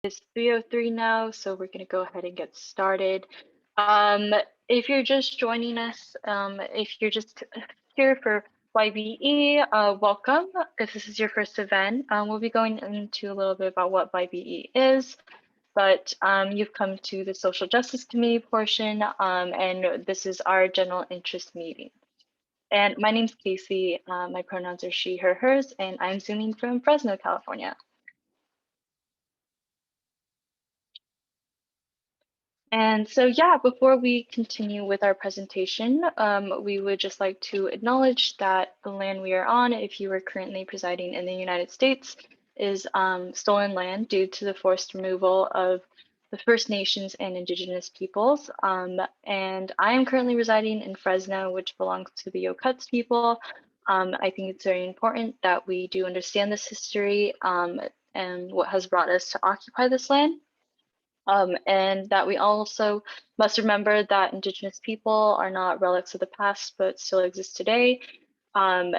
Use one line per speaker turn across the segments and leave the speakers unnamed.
It's 3:03 now, so we're going to go ahead and get started. Um, if you're just joining us, if you're just here for YBE, welcome. If this is your first event, we'll be going into a little bit about what YBE is, but you've come to the Social Justice Committee portion, and this is our general interest meeting. And my name's Casey, my pronouns are she, her, hers, and I'm Zooming from Fresno, California. And so, yeah, before we continue with our presentation, we would just like to acknowledge that the land we are on, if you are currently presiding in the United States, is stolen land due to the forced removal of the First Nations and Indigenous peoples. And I am currently residing in Fresno, which belongs to the Yokuts people. I think it's very important that we do understand this history and what has brought us to occupy this land. And that we also must remember that Indigenous people are not relics of the past, but still exist today. And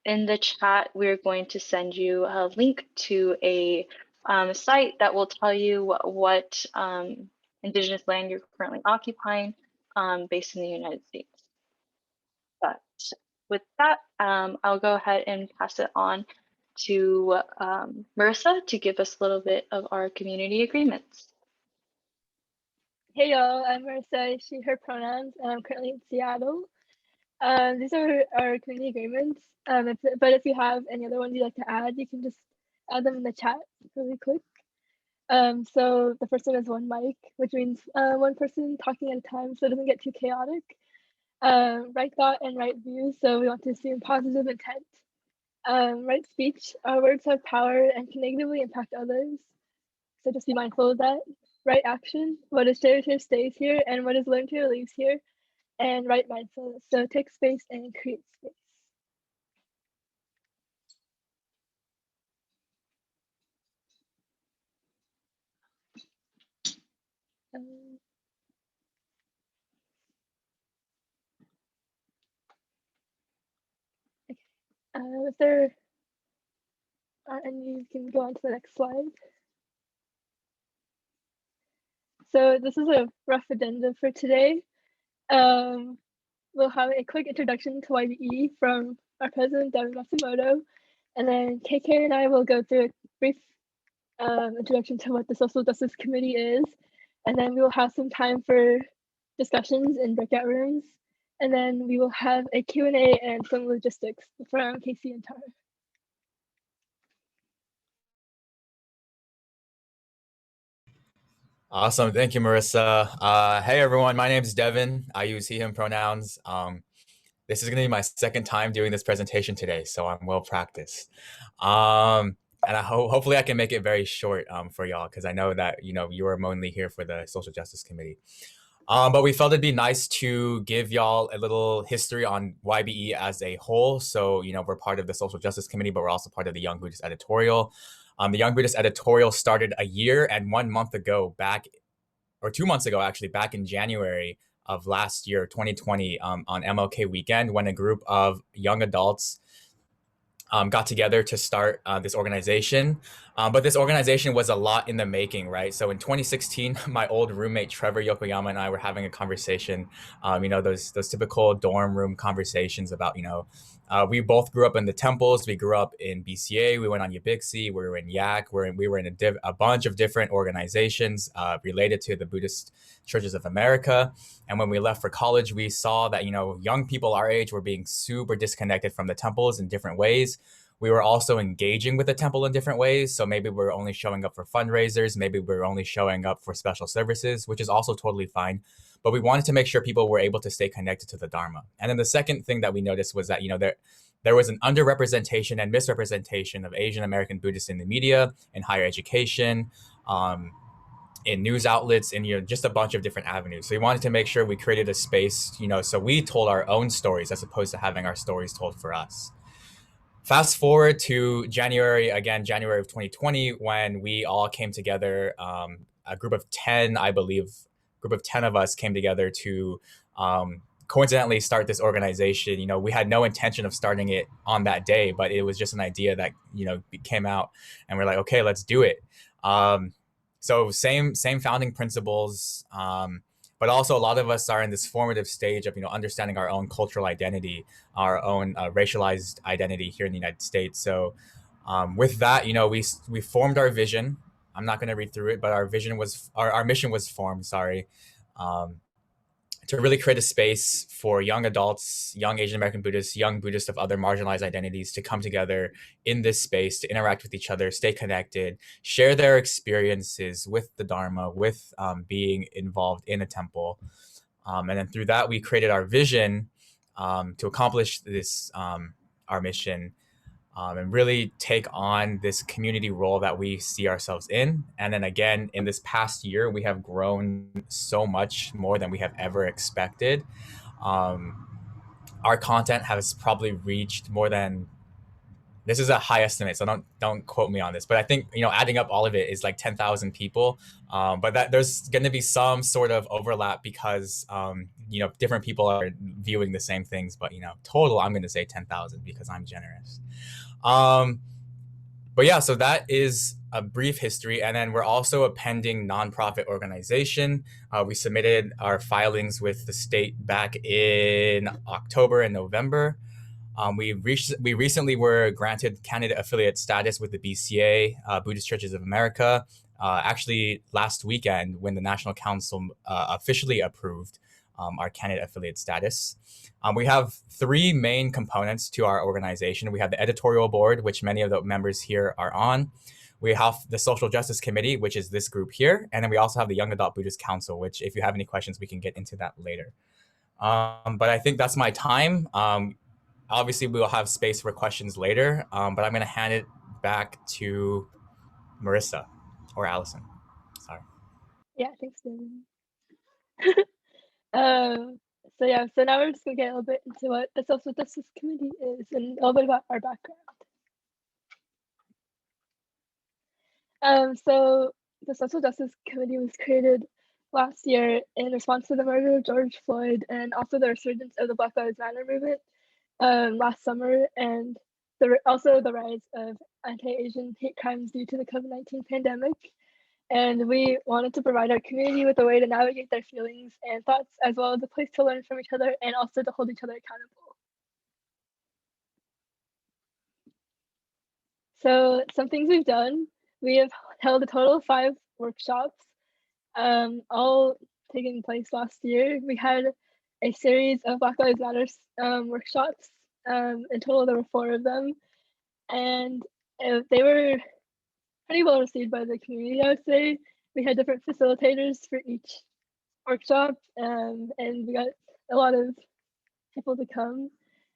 in the chat, we're going to send you a link to a site that will tell you what Indigenous land you're currently occupying based in the United States. But with that, I'll go ahead and pass it on to Marissa to give us a little bit of our community agreements.
Hey y'all, I'm Marissa, she, her pronouns, and I'm currently in Seattle. These are our community agreements, but if you have any other ones you'd like to add, you can just add them in the chat really quick. So the first one is one mic, which means one person talking at a time so it doesn't get too chaotic. Right thought and right views, so we want to assume positive intent. Right speech, our words have power and can negatively impact others, so just be mindful of that. Right action, what is shared here stays here, and what is learned here leaves here. And right mindfulness, so take space and create space. If there aren't any, you can go on to the next slide. So this is a rough addendum for today. We'll have a quick introduction to YBE from our president, Devin Matsumoto, and then KK and I will go through a brief introduction to what the Social Justice Committee is, and then we will have some time for discussions in breakout rooms, and then we will have a Q&A and some logistics from Casey and Tara.
Awesome. Thank you, Marissa. Hey, everyone. My name is Devin. I use he, him pronouns. This is going to be my second time doing this presentation today, so I'm well practiced. And hopefully I can make it very short for y'all, because I know that you are mainly here for the Social Justice Committee. But we felt it'd be nice to give y'all a little history on YBE as a whole. So, we're part of the Social Justice Committee, but we're also part of the Young Buddhist Editorial. The Young Buddhist Editorial started a year and 1 month ago, 2 months ago, actually, back in January of last year, 2020, on MLK weekend, when a group of young adults got together to start this organization. But this organization was a lot in the making, right? So in 2016, my old roommate, Trevor Yokoyama, and I were having a conversation, those typical dorm room conversations about, we both grew up in the temples. We grew up in BCA. We went on Ubixi. We were in YAC. We were in a bunch of different organizations related to the Buddhist Churches of America. And when we left for college, we saw that, young people our age were being super disconnected from the temples in different ways. We were also engaging with the temple in different ways. So maybe we're only showing up for fundraisers. Maybe we're only showing up for special services, which is also totally fine. But we wanted to make sure people were able to stay connected to the Dharma. And then the second thing that we noticed was that, there was an underrepresentation and misrepresentation of Asian American Buddhists in the media, in higher education, in news outlets, and just a bunch of different avenues. So we wanted to make sure we created a space, so we told our own stories as opposed to having our stories told for us. Fast forward to January of 2020, when we all came together, a group of 10, I believe, of us came together to coincidentally start this organization. We had no intention of starting it on that day, but it was just an idea that, came out, and we're like, okay, let's do it. So same founding principles, but also a lot of us are in this formative stage of understanding our own cultural identity, our own racialized identity here in the United States. So with that, we formed our vision. I'm not going to read through it, but our vision was our mission was formed. Sorry. Um, to really create a space for young adults, young Asian American Buddhists, young Buddhists of other marginalized identities to come together in this space, to interact with each other, stay connected, share their experiences with the Dharma, with being involved in a temple. And then through that, we created our vision to accomplish this, our mission, and really take on this community role that we see ourselves in. And then again, in this past year, we have grown so much more than we have ever expected. Um, our content has probably reached more than, this is a high estimate, so don't quote me on this, but I think adding up all of it is like 10,000 people. But that there's going to be some sort of overlap because different people are viewing the same things. But total, I'm going to say 10,000 because I'm generous. But yeah, so that is a brief history. And then we're also a pending nonprofit organization. We submitted our filings with the state back in October and November. We recently were granted candidate affiliate status with the BCA, Buddhist Churches of America, actually last weekend when the National Council officially approved our candidate affiliate status. We have three main components to our organization. We have the editorial board, which many of the members here are on. We have the Social Justice Committee, which is this group here. And then we also have the Young Adult Buddhist Council, which if you have any questions, we can get into that later. But I think that's my time. Obviously, we will have space for questions later, but I'm going to hand it back to Marissa or Allison. Sorry.
Yeah, thanks, Devin. So yeah, so now we're just gonna get a little bit into what the Social Justice Committee is and a little bit about our background. So the Social Justice Committee was created last year in response to the murder of George Floyd and also the resurgence of the Black Lives Matter movement last summer, and also the rise of anti-Asian hate crimes due to the COVID-19 pandemic. And we wanted to provide our community with a way to navigate their feelings and thoughts, as well as a place to learn from each other and also to hold each other accountable. So some things we've done, we have held a total of 5 workshops, all taking place last year. We had a series of Black Lives Matter workshops. In total, there were 4 of them. And they were pretty well received by the community, I would say. We had different facilitators for each workshop, and we got a lot of people to come.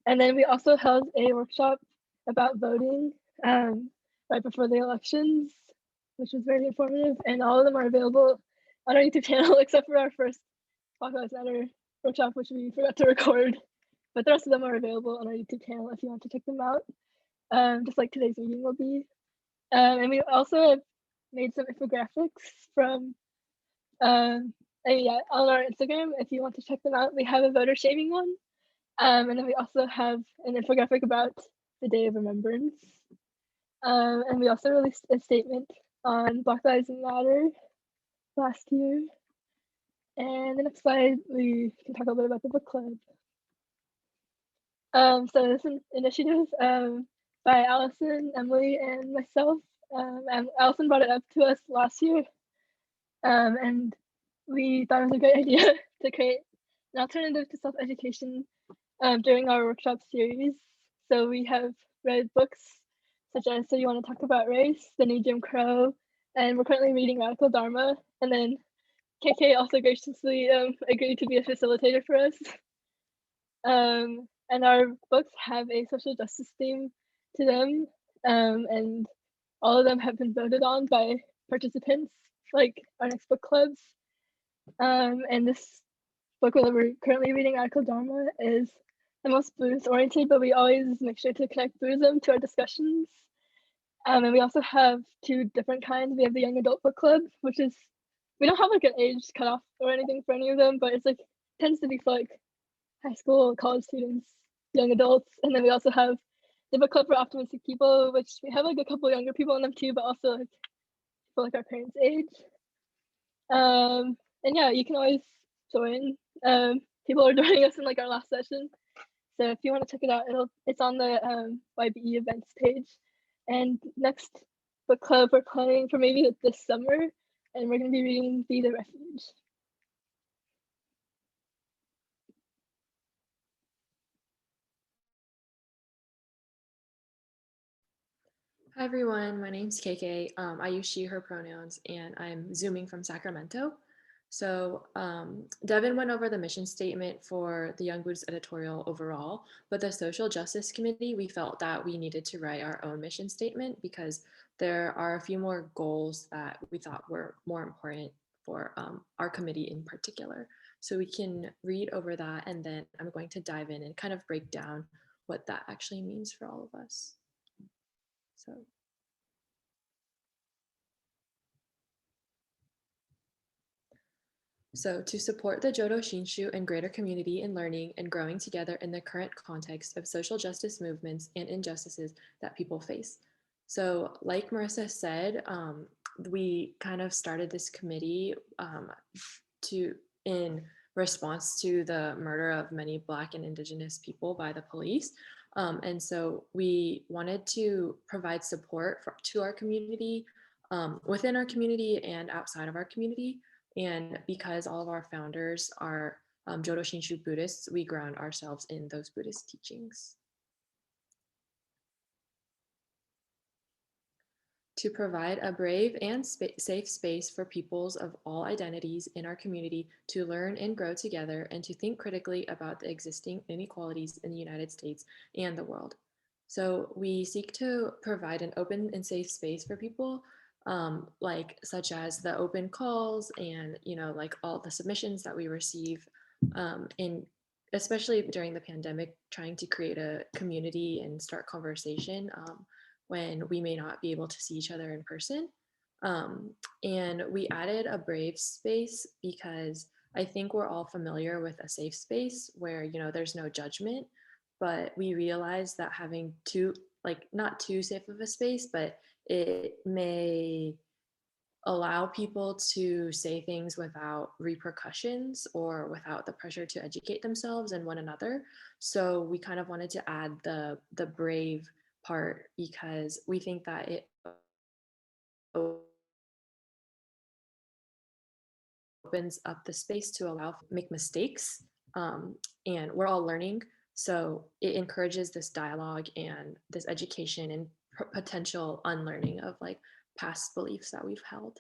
And then we also held a workshop about voting right before the elections, which was very informative, and all of them are available on our YouTube channel except for our first Black Lives Matter workshop, which we forgot to record. But the rest of them are available on our YouTube channel if you want to check them out, just like today's meeting will be. And we also have made some infographics from, on our Instagram. If you want to check them out, we have a voter shaming one. And then we also have an infographic about the Day of Remembrance. And we also released a statement on Black Lives Matter last year. And the next slide, we can talk a little bit about the book club. So this is an initiative by Allison, Emily, and myself. And Allison brought it up to us last year. And we thought it was a great idea to create an alternative to self-education during our workshop series. So we have read books such as So You Want to Talk About Race, The New Jim Crow, and we're currently reading Radical Dharma. And then KK also graciously agreed to be a facilitator for us. And our books have a social justice theme to them, and all of them have been voted on by participants, like our next book clubs. And this book that we're currently reading, Radical Dharma, is the most Buddhist oriented, but we always make sure to connect Buddhism to our discussions. And we also have 2 different kinds. We have the Young Adult Book Club, which is, we don't have like an age cutoff or anything for any of them, but it's like, tends to be for like high school, college students, young adults. And then we also have the book club for optimistic people, which we have like a couple younger people in them too, but also like for like our parents' age. And yeah, you can always join. People are joining us in like our last session. So if you want to check it out, it's on the YBE events page. And next book club we're planning for maybe this summer, and we're going to be reading Be the Refuge.
Hi everyone, my name's KK. I use she, her pronouns, and I'm Zooming from Sacramento. So Devin went over the mission statement for the Young Buddhist Editorial overall, but the Social Justice Committee, we felt that we needed to write our own mission statement because there are a few more goals that we thought were more important for our committee in particular. So we can read over that, and then I'm going to dive in and kind of break down what that actually means for all of us. So to support the Jodo Shinshu and greater community in learning and growing together in the current context of social justice movements and injustices that people face. So like Marissa said, we kind of started this committee in response to the murder of many Black and Indigenous people by the police. And so we wanted to provide support to our community, within our community and outside of our community. And because all of our founders are Jodo Shinshu Buddhists, we ground ourselves in those Buddhist teachings. To provide a brave and safe space for peoples of all identities in our community to learn and grow together and to think critically about the existing inequalities in the United States and the world. So we seek to provide an open and safe space for people, such as the open calls and, like all the submissions that we receive, especially during the pandemic, trying to create a community and start conversation when we may not be able to see each other in person. And we added a brave space because I think we're all familiar with a safe space where, there's no judgment, but we realize that having not too safe of a space, but it may allow people to say things without repercussions or without the pressure to educate themselves and one another. So we kind of wanted to add the brave part because we think that it opens up the space to allow make mistakes, and we're all learning, so it encourages this dialogue and this education and potential unlearning of like past beliefs that we've held.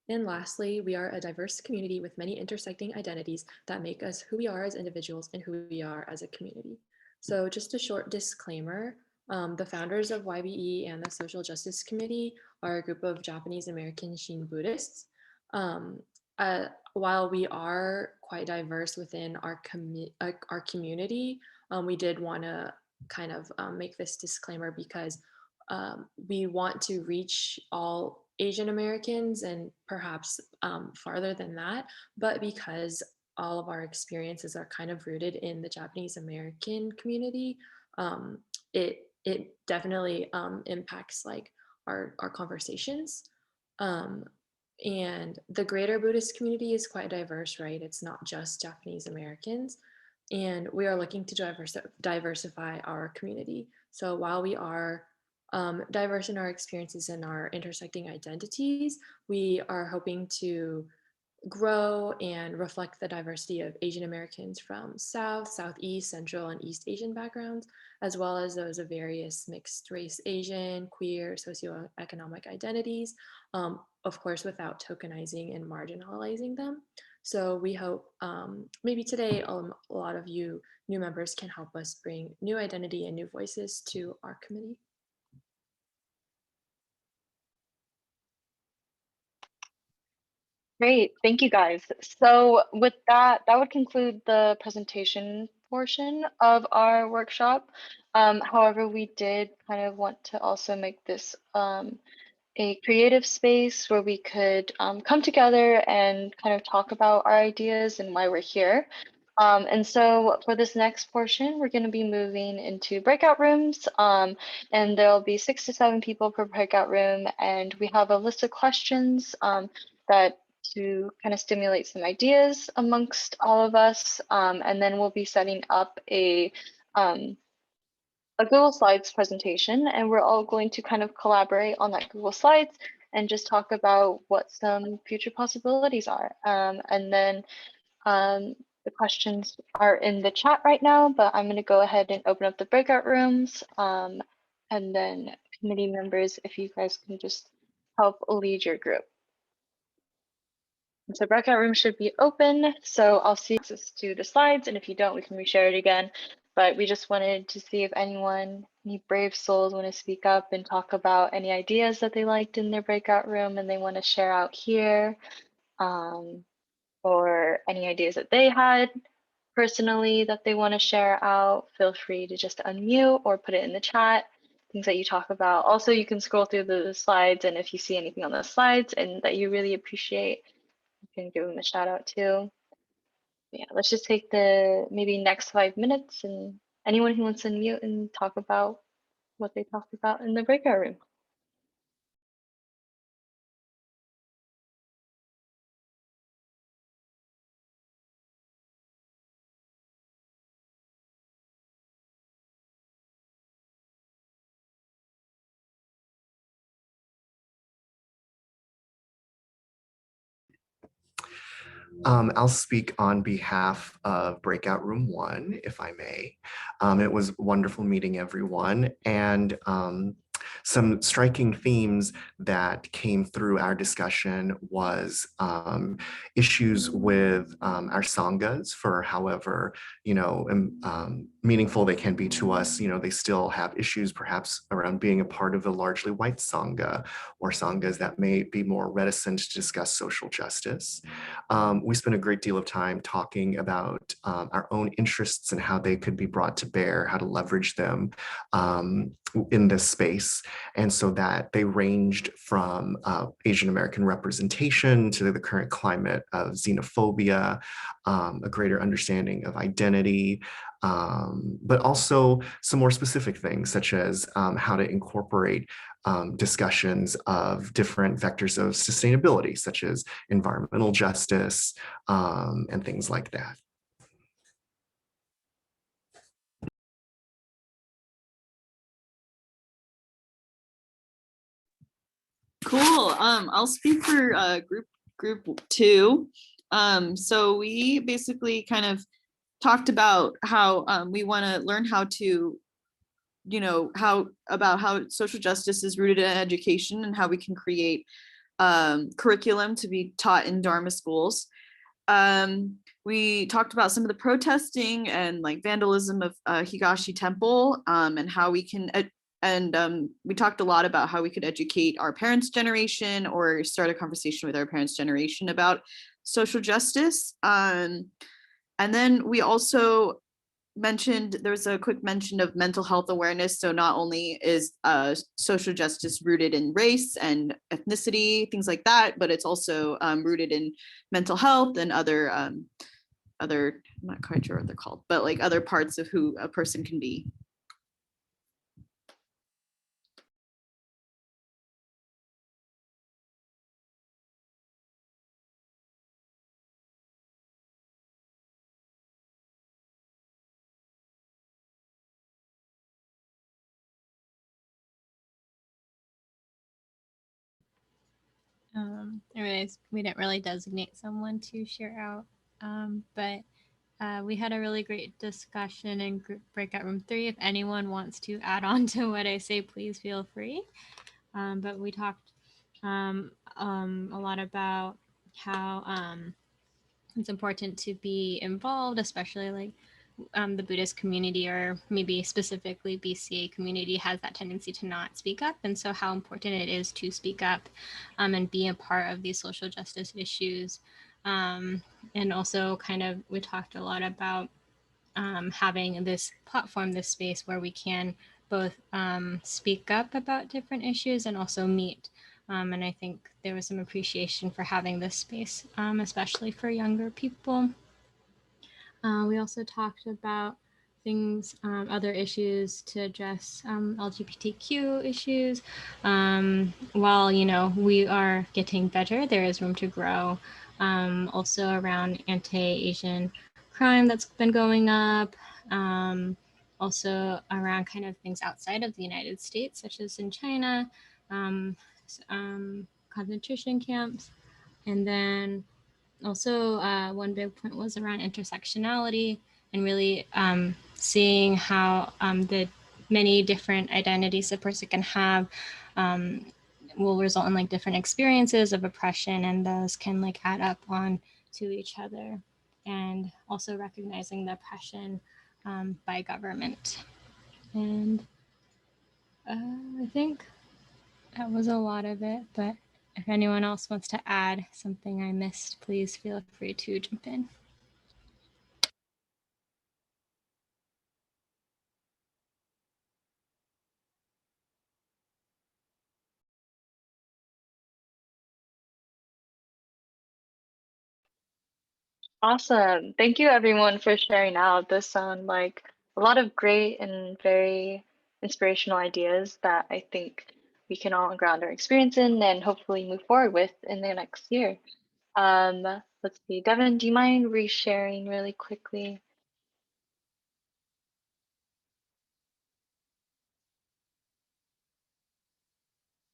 And lastly, we are a diverse community with many intersecting identities that make us who we are as individuals and who we are as a community. So just a short disclaimer, the founders of YBE and the Social Justice Committee are a group of Japanese American Shin Buddhists. While we are quite diverse within our community, we did want to kind of make this disclaimer because we want to reach all Asian Americans and perhaps farther than that, but because all of our experiences are kind of rooted in the Japanese American community, it definitely impacts like our conversations. And the greater Buddhist community is quite diverse, right? It's not just Japanese Americans. And we are looking to diversify our community. So while we are diverse in our experiences and our intersecting identities, we are hoping to grow and reflect the diversity of Asian Americans from South, Southeast, Central, and East Asian backgrounds, as well as those of various mixed race Asian, queer, socioeconomic identities, of course, without tokenizing and marginalizing them. So we hope maybe today a lot of you new members can help us bring new identity and new voices to our committee.
Great, thank you guys. So with that, that would conclude the presentation portion of our workshop. However, we did kind of want to also make this a creative space where we could come together and kind of talk about our ideas and why we're here. And so for this next portion, we're going to be moving into breakout rooms, and there'll be 6 to 7 people per breakout room. And we have a list of questions that to kind of stimulate some ideas amongst all of us. And then we'll be setting up a Google Slides presentation, and we're all going to kind of collaborate on that Google Slides and just talk about what some future possibilities are. And then the questions are in the chat right now, but I'm going to go ahead and open up the breakout rooms. And then committee members, if you guys can just help lead your group. And so breakout room should be open. So I'll see access to the slides, and if you don't, we can reshare it again. But we just wanted to see if any brave souls want to speak up and talk about any ideas that they liked in their breakout room and they want to share out here. Or any ideas that they had personally that they want to share out, feel free to just unmute or put it in the chat, things that you talk about. Also, you can scroll through the slides, and if you see anything on the slides and that you really appreciate, you can give them a shout out too. Yeah, let's just take the maybe next 5 minutes, and anyone who wants to unmute and talk about what they talked about in the breakout room.
I'll speak on behalf of Breakout Room 1, if I may. It was wonderful meeting everyone, and some striking themes that came through our discussion was issues with our sanghas, for however meaningful they can be to us. They still have issues perhaps around being a part of a largely white sangha, or sanghas that may be more reticent to discuss social justice. We spent a great deal of time talking about our own interests and how they could be brought to bear, how to leverage them in this space. And so that they ranged from Asian American representation to the current climate of xenophobia, a greater understanding of identity, but also some more specific things such as how to incorporate discussions of different vectors of sustainability, such as environmental justice and things like that.
Cool. I'll speak for group 2. So we basically kind of talked about how we want to learn how to, how social justice is rooted in education and how we can create curriculum to be taught in Dharma schools. We talked about some of the protesting and like vandalism of Higashi Temple and how we can we talked a lot about how we could educate our parents' generation or start a conversation with our parents' generation about social justice. And then we also mentioned, there was a quick mention of mental health awareness. So not only is social justice rooted in race and ethnicity, things like that, but it's also rooted in mental health and other, I'm not quite sure what they're called, but like other parts of who a person can be.
I realized we didn't really designate someone to share out, but we had a really great discussion in breakout room 3. If anyone wants to add on to what I say, please feel free. But we talked a lot about how it's important to be involved, especially like the Buddhist community, or maybe specifically BCA community, has that tendency to not speak up. And so how important it is to speak up and be a part of these social justice issues. And also kind of, we talked a lot about having this platform, this space where we can both speak up about different issues and also meet. And I think there was some appreciation for having this space, especially for younger people. We also talked about things, other issues to address LGBTQ issues. While, you know, we are getting better, there is room to grow. Also around anti-Asian crime that's been going up. Also around kind of things outside of the United States, such as in China, concentration camps. And then also one big point was around intersectionality and really seeing how the many different identities a person can have will result in like different experiences of oppression, and those can like add up on to each other, and also recognizing the oppression by government. And I think that was a lot of it, but if anyone else wants to add something I missed, please feel free to jump in.
Awesome. Thank you everyone for sharing out. This sound like a lot of great and very inspirational ideas that I think we can all ground our experience in and hopefully move forward with in the next year. Let's see, Devin, do you mind resharing really quickly?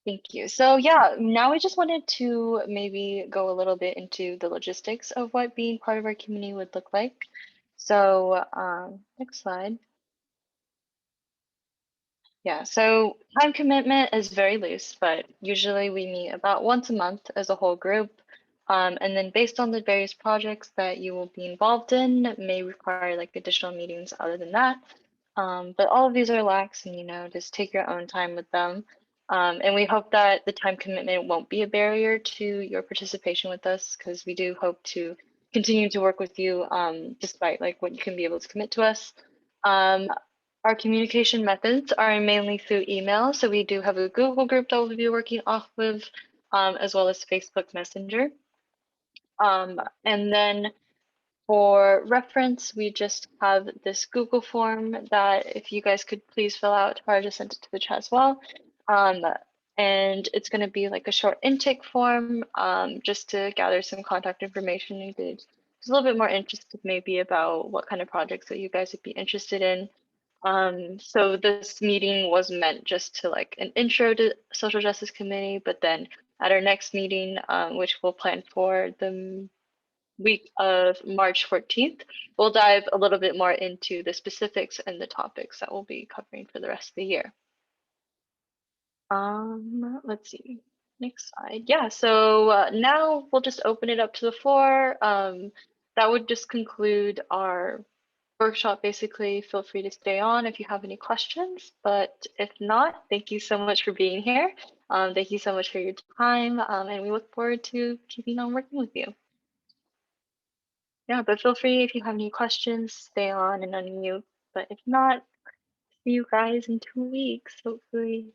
Thank you. So yeah, now we just wanted to maybe go a little bit into the logistics of what being part of our community would look like. So next slide. Yeah, so time commitment is very loose, but usually we meet about once a month as a whole group. And then based on the various projects that you will be involved in, may require like additional meetings other than that. But all of these are lax, and you know, just take your own time with them. And we hope that the time commitment won't be a barrier to your participation with us, because we do hope to continue to work with you despite like what you can be able to commit to us. Our communication methods are mainly through email. So we do have a Google group that we'll be working off of, as well as Facebook Messenger. And then for reference, we just have this Google form that if you guys could please fill out, or just send it to the chat as well. And it's going to be like a short intake form just to gather some contact information and get just a little bit more interested maybe about what kind of projects that you guys would be interested in. So this meeting was meant just to like an intro to Social Justice Committee, but then at our next meeting, which we'll plan for the week of March 14th, we'll dive a little bit more into the specifics and the topics that we'll be covering for the rest of the year. Let's see, next slide. Yeah, so now we'll just open it up to the floor. That would just conclude our workshop. Basically, feel free to stay on if you have any questions, but if not, thank you so much for being here. Thank you so much for your time, and we look forward to keeping on working with you. Yeah, but feel free if you have any questions, stay on and unmute. But if not, see you guys in 2 weeks, hopefully.